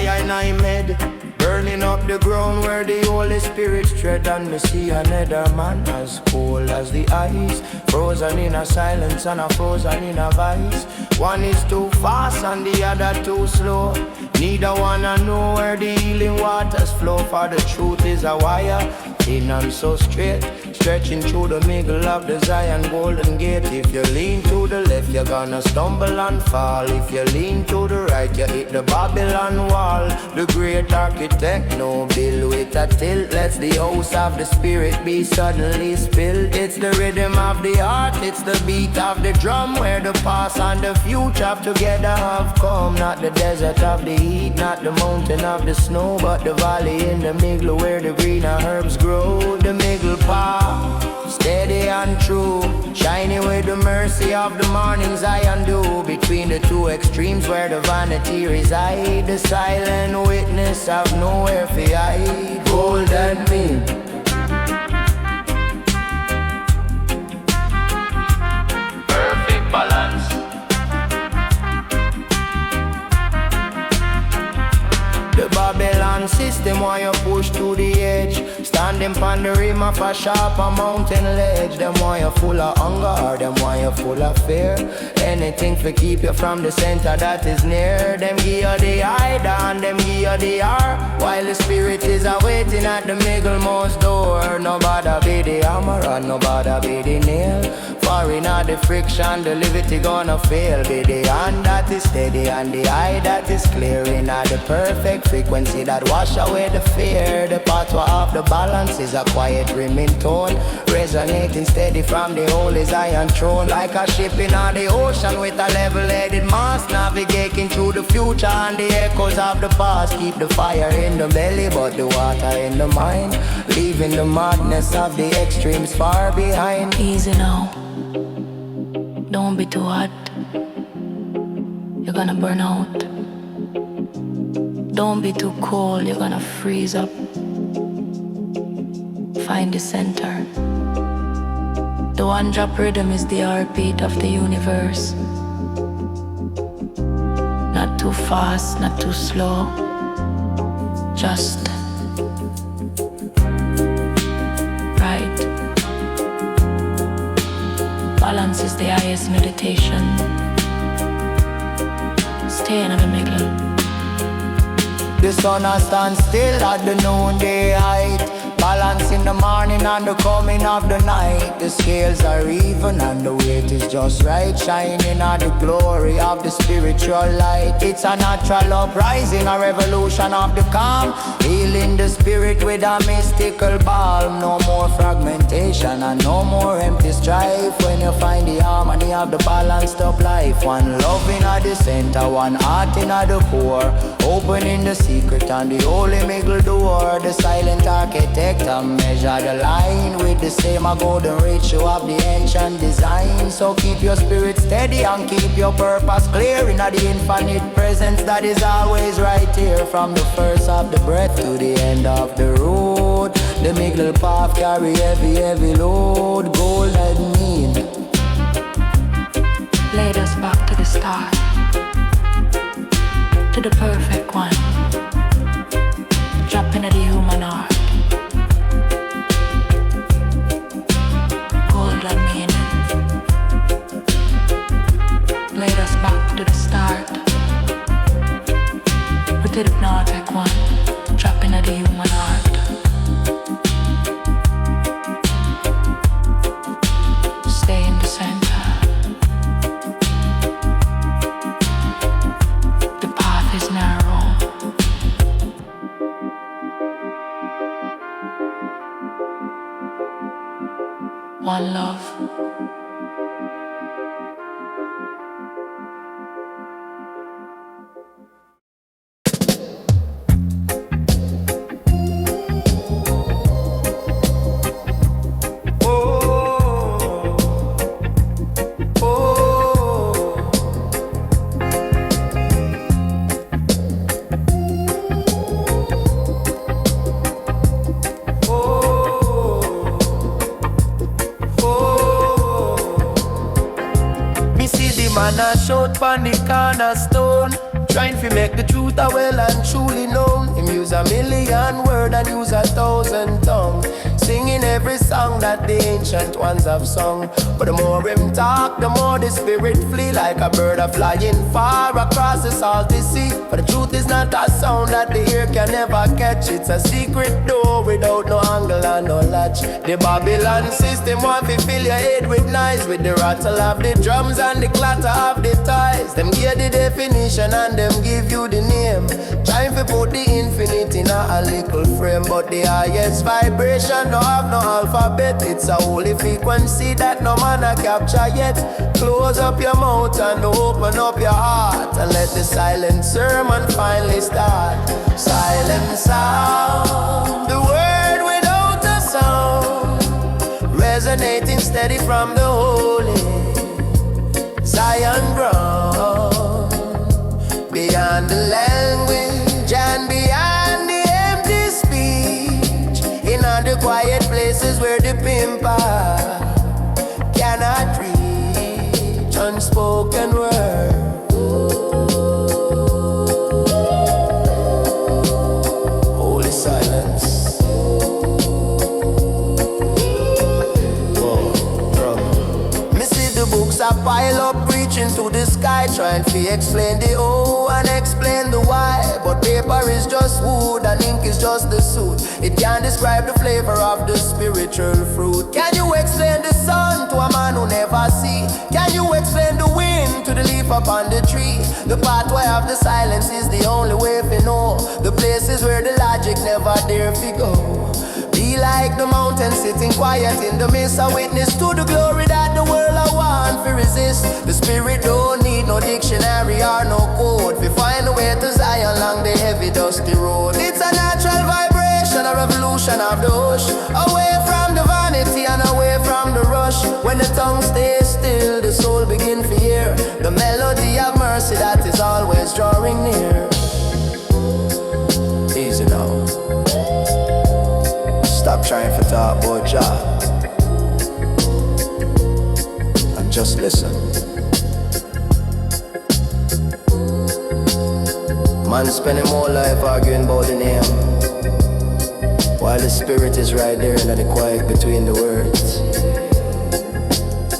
fire in I made, burning up the ground where the Holy Spirit tread. And me see another man as cold as the ice, frozen in a silence and a frozen in a vice. One is too fast and the other too slow. Neither one I know where the healing waters flow. For the truth is a wire, thin and so straight, stretching through the middle of the Zion golden gate. If you lean to the left, you're gonna stumble and fall. If you lean to the right, you hit the Babylon wall. The great architect, no bill with a tilt, lets the house of the spirit be suddenly spilled. It's the rhythm of the heart, it's the beat of the drum, where the past and the future together have come. Not the desert of the heat, not the mountain of the snow, but the valley in the middle where the greener herbs grow. The middle path, steady and true, shining with the mercy of the morning Zion dew. Between the two extremes where the vanity reside, the silent witness have nowhere to hide. Golden mean, perfect balance. The Babylon system why you push to the edge, standing on the rim of a sharp mountain ledge. Them why you full of hunger, them why you full of fear. Anything to keep you from the center that is near. Them give you the hide and them give you the R, while the spirit is awaiting at the middlemost door. Nobody be the hammer and nobody be the nail. For in all the friction, the liberty gonna fail. Be the hand that is steady and the eye that is clear. In all the perfect frequency that wash away the fear. The pathway of the balance is a quiet rimming tone, resonating steady from the holy Zion throne. Like a ship in all the ocean with a level-headed mast, navigating through the future and the echoes of the past. Keep the fire in the belly but the water in the mind, leaving the madness of the extremes far behind. Easy now, don't be too hot, you're gonna burn out. Don't be too cold, you're gonna freeze up. Find the center. The one drop rhythm is the heartbeat of the universe. Not too fast, not too slow, just right. Balance is the highest meditation. Stay in the middle. The sun has stand still at the noonday height, balance in the morning and the coming of the night. The scales are even and the weight is just right, shining at the glory of the spiritual light. It's a natural uprising, a revolution of the calm, healing the spirit with a mystical balm. No more fragmentation and no more empty strife, when you find the harmony of the balanced up life. One love in at the center, one heart in at the core, opening the secret and the holy middle door. The silent architect and measure the line with the same golden ratio of the ancient design. So keep your spirit steady and keep your purpose clear in the infinite presence that is always right here. From the first of the breath to the end of the road, the middle path carry heavy load. Golden mean, Lead us back to the start, to the perfect one, dropping at the human heart. Golden meaning, lead us back to the start, with the hypnotic one, dropping at the human heart. Stay in the center. The path is narrow. One love. Man a shout pon the cornerstone, Trying to make the truth a well and truly known. Him use a million word and use 1,000 tongue, singing every song that the ancient ones have sung. But the more him talk, the more the spirit flee, like a bird a flying far across the salty sea. For the truth is not a sound that the ear can never catch. It's a secret door without no angle and no latch. The Babylon system want to fill your head with noise, with the rattle of the drums and the clatter of the ties. Them give the definition and them give you the name, trying to put the infinite in a little frame. But the highest vibration don't have no alphabet. It's a holy frequency that no man a capture yet. Close up your mouth and open up your heart, and let the silent sermon finally start. Silent sound, the word without a sound, resonating steady from the holy Zion ground. Beyond the language and beyond the empty speech, in all the quiet places where the pimper cannot reach, unspoken word. Holy silence. Whoa, bro. Me see the books I pile up, reaching to the sky, trying to explain the who and explain the why. But paper is just wood and ink is just the suit. It can't describe the flavor of the spiritual fruit. Can you explain the sun to a man who never see? Can you explain the wind to the leaf upon the tree? The pathway of the silence is the only way to know the places where the logic never dare to go. Be like the mountain sitting quiet in the midst, a witness to the glory that the world I want to resist. The spirit don't need no dictionary or no code to find a way to Zion along the heavy dusty road. It's a natural vibration, a revolution of the hush, away from the vanity and away from the rush. When the tongue stays still, the soul begin to hear the melody of mercy that is always drawing near. Easy now. Stop trying to talk about Jah and just listen. Man spending more life arguing about the name, while the spirit is right there in the quiet between the words.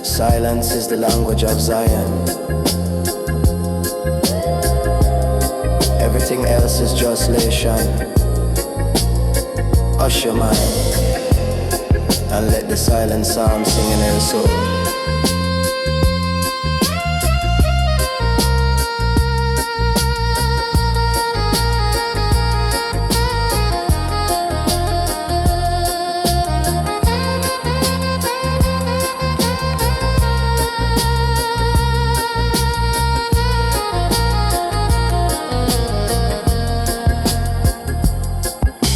Silence is the language of Zion. Everything else is translation. Hush your mind and let the silent psalm sing in her soul.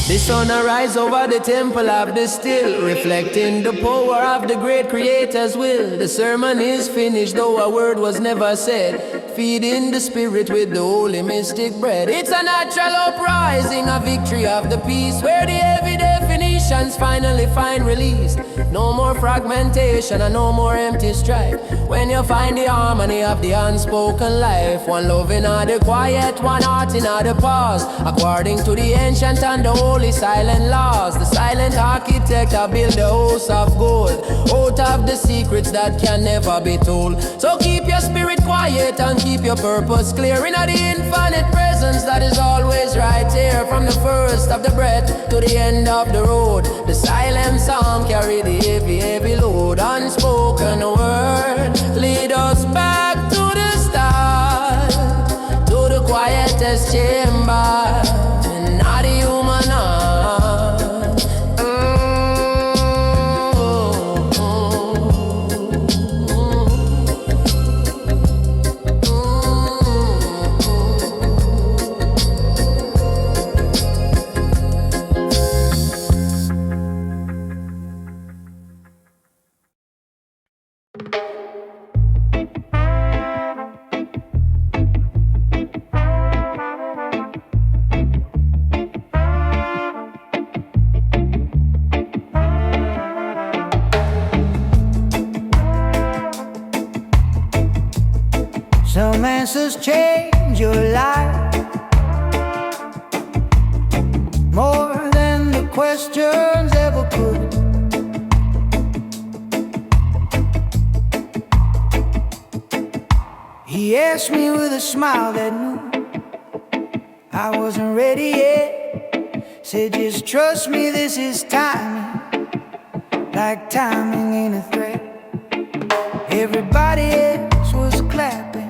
The sun arise over the temple of the still, reflecting the power of the great creator's will. The sermon is finished, though a word was never said, feeding the spirit with the holy mystic bread. It's a natural uprising, a victory of the peace, where the heavy definitions finally find release. No more fragmentation and no more empty strife, when you find the harmony of the unspoken life. One love in all the quiet, one heart in all the pause, according to the ancient and the holy silent laws. The silent architect I build the house of gold, out of the secrets that can never be told. So keep your spirit quiet and keep your purpose clear in the infinite presence that is always right here. From the first of the breath to the end of the road, the silent psalm carry the heavy, heavy load. Unspoken word lead us back to the start, to the quietest chamber in all the human heart. Some answers change change your life more than the questions ever could. He asked me with a smile that knew I wasn't ready yet. Said just trust me, this is timing, like timing ain't a threat. Everybody else was clapping,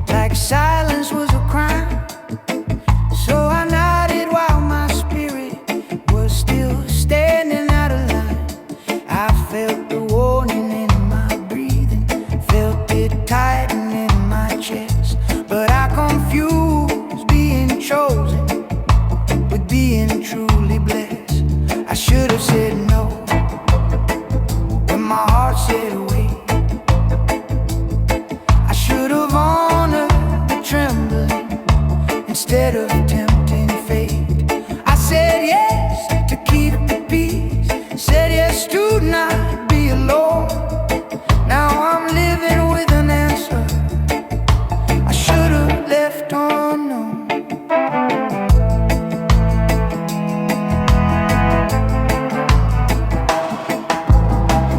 like silence was a crime. So I nodded while my spirit was still standing out of line. I felt the warning in my breathing, felt it tighten in my chest. But I confused being chosen with being truly blessed. I should have said no when my heart said wait. I should have honored the trembling instead of tempting fate. I said yes to keep the peace, said yes to not be alone. Now I'm living with an answer I should have left unknown.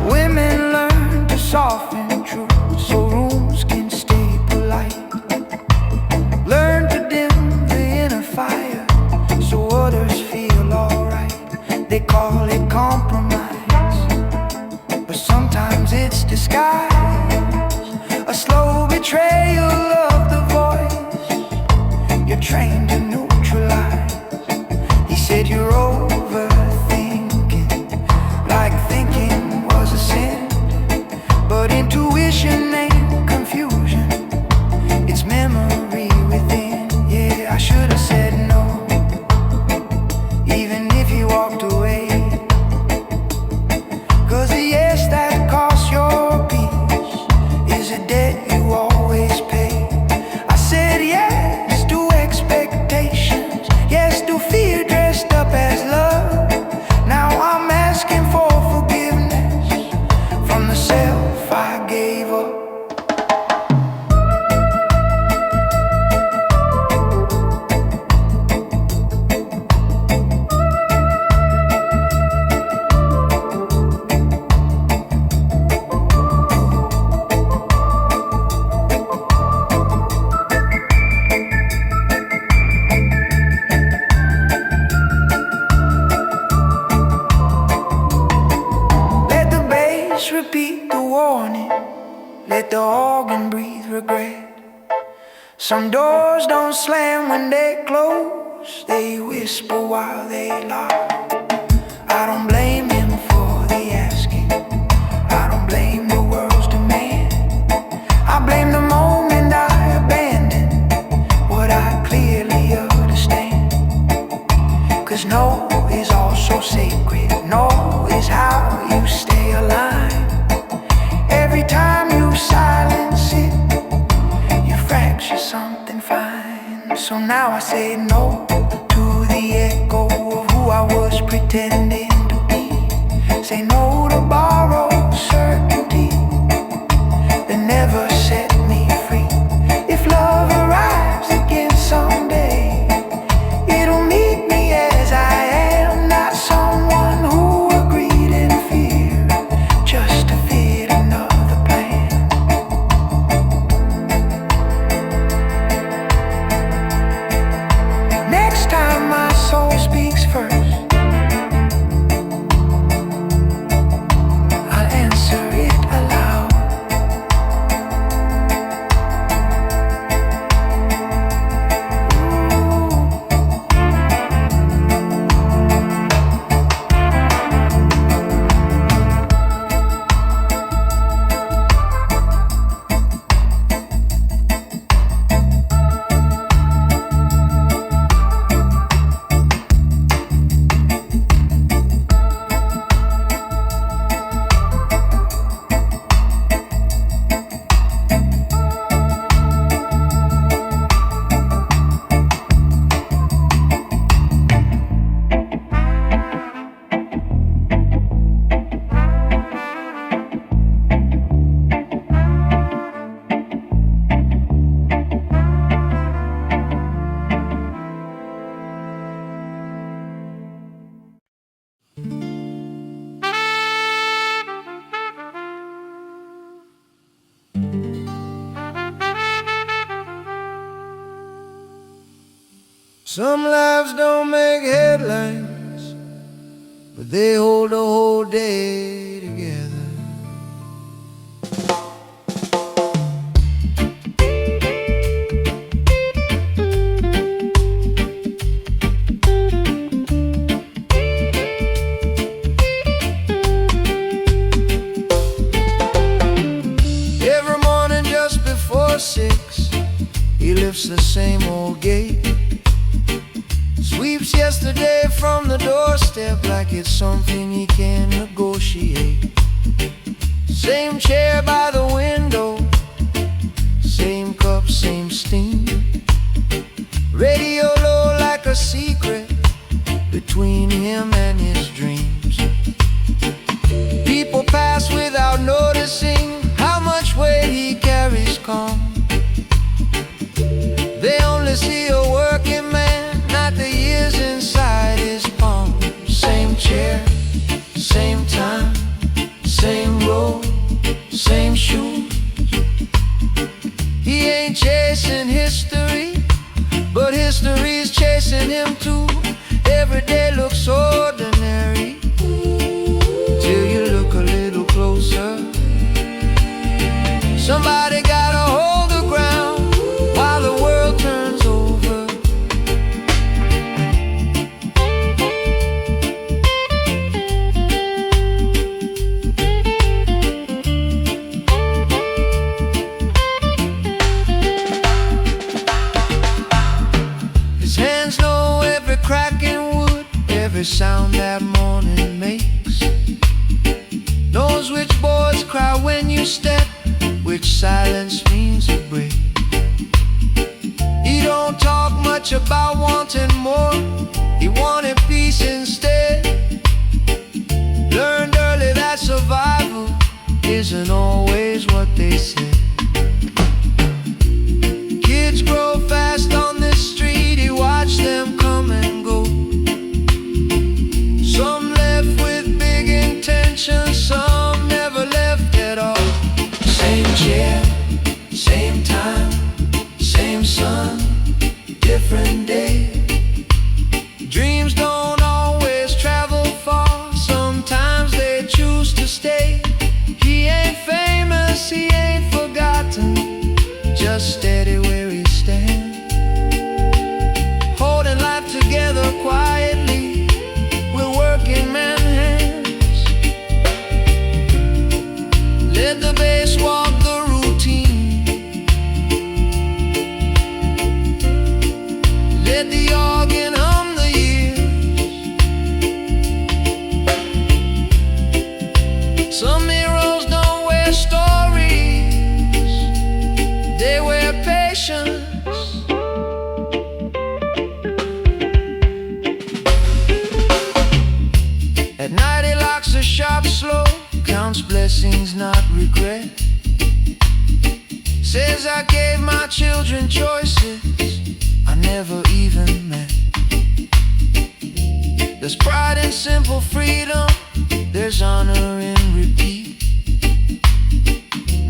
Women learn to soften truth so rooms can stay polite. Learn to dim the inner fire so others feel alright. They call it compromise, but sometimes it's disguise, a slow betrayal of the voice you're trained to neutralize. He said you're overthinking, like thinking was a sin. But intuition ain't confusion, it's memory within. Yeah, I should have said no, even if you walked away. Cause the yes that costs your peace is a debt you always pay. I said yes to expectations, yes to fear dressed up as love. Now I'm asking for forgiveness from the self I gave up. Let the bass repeat the warning, let the organ breathe regret. Some doors don't slam when they close, they whisper while they lock. I don't blame him for the asking, I don't blame the world's demand. I blame the moment I abandoned what I clearly understand. Cause no is also sacred, no is how you stay alive. Every time you silence it, you fracture something fine. So now I say no to the echo of who I was pretending to be. Say no to borrowed certainty that never set me free. If love arrives again someday, it'll meet me as I am, not someone who agreed in fear just to fit another plan. Next time my soul speaks first, I'll answer it aloud. Some lives don't make headlines, but they hold the whole day together. Every morning just before 6, he lifts the same old gate, sweeps yesterday from the doorstep like it's something he can negotiate. Same chair by the window, same cup, same steam, radio low like a secret between him and his dreams. People pass without noticing how much weight he carries calm. They only see a working man, not the years inside his palm. Same chair, same time, same road, same shoes. He ain't chasing history, but history's chasing him too. Every day looks ordinary till you look a little closer. Somebody gotta hold the ground while the world turns over. His hands know every crack in wood, every sound that morning makes. Knows which boards cry when you step, which silence means a break. He don't talk much about wanting more, he wanted peace instead. Learned early that survival isn't always what they said. Kids grow fast on this street, he watched them come and go. Some left with big intentions, some never left at all. Same chair, same time, same sun, different day. Dreams don't always travel far, sometimes they choose to stay. He ain't famous, he ain't forgotten, just steady where he stands, holding life together quietly with working man hands. Let the bass walk the routine, let the organ hum the years. Some heroes don't wear stories, they wear patience. At night he locks the shop slow, counts blessings, not regret. Says I gave my children choices I never even met. There's pride in simple freedom, there's honor in repeat.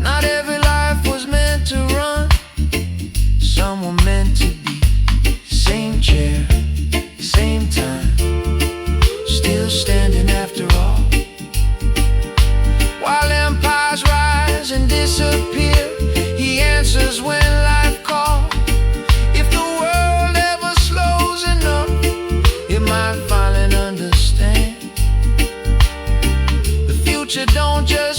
Not every life was meant to run, some were meant to be. Same chair, same time, still standing after all. While empires rise and disappear, he answers when life calls. If the world ever slows enough, it might finally understand. The future don't just